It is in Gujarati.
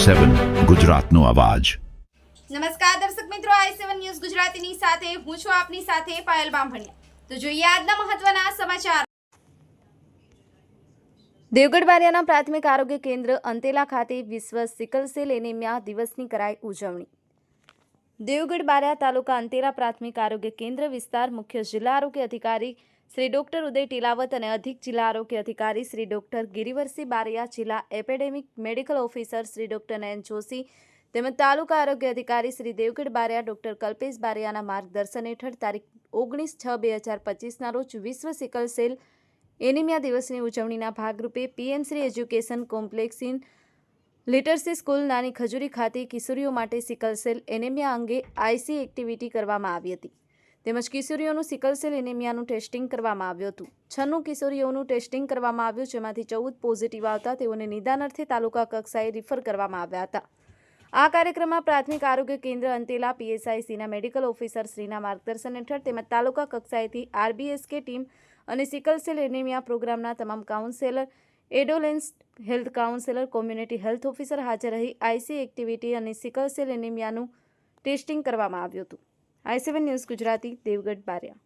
i7 ગુજરાતનો અવાજ। નમસ્કાર દર્શક મિત્રો, i7 ન્યૂઝ ગુજરાતીની સાથે હું છું આપની સાથે પાયલ બામભણિયા। તો જોઈએ આજના મહત્વના સમાચાર। દેવગઢ બારિયાના પ્રાથમિક આરોગ્ય કેન્દ્ર અંતેલા ખાતે વિશ્વ સિકલ સેલ એનિમિયા દિવસની કરાઈ ઉજવણી। દેવગઢ બારિયા તાલુકા અંતેલા પ્રાથમિક આરોગ્ય કેન્દ્ર વિસ્તાર મુખ્ય જિલ્લા આરોગ્ય અધિકારી શ્રી ડોક્ટર ઉદય ટીલાવત અને અધિક જિલ્લા આરોગ્ય અધિકારી શ્રી ડોક્ટર ગિરિવરસિંહ બારિયા, જિલ્લા epidemic medical officer Shri doctor Nayan Joshi તેમજ તાલુકા આરોગ્ય અધિકારી શ્રી દેવગઢ બારિયા ડોક્ટર કલ્પેશ બારિયાના માર્ગદર્શન હેઠળ તારીખ 19/6/2025ના રોજ વિશ્વ સિકલ સેલ એનિમિયા દિવસની ઉજવણીના ભાગરૂપે PM Shri education complex in literacy school નાની ખજૂરી ખાતે કિશોરીઓ માટે સિકલ સેલ એનિમિયા અંગે આઈસી એક્ટિવિટી કરવામાં આવી હતી તેમજ કિશોરીઓનું સિકલ સેલ એનિમિયાનું ટેસ્ટિંગ કરવામાં આવ્યું હતું। 96 કિશોરીઓનું ટેસ્ટિંગ કરવામાં આવ્યું, જેમાંથી 14 પોઝિટિવ આવતા તેઓને નિદાન અર્થે તાલુકા કક્ષાએ રિફર કરવામાં આવ્યા હતા। આ કાર્યક્રમમાં પ્રાથમિક આરોગ્ય કેન્દ્ર અંતેલા પીએસઆઈસીના મેડિકલ ઓફિસર શ્રીના માર્ગદર્શન હેઠળ તેમજ તાલુકા કક્ષાએથી આરબીએસકે ટીમ અને સિકલ સેલ એનિમિયા પ્રોગ્રામના તમામ counsellor, adolescence health counsellor, community health officer હાજર રહી આઈસી એક્ટિવિટી અને સિકલ સેલ એનિમિયાનું ટેસ્ટિંગ કરવામાં આવ્યું હતું। i7 news Gujarati, Devgadh Bariya.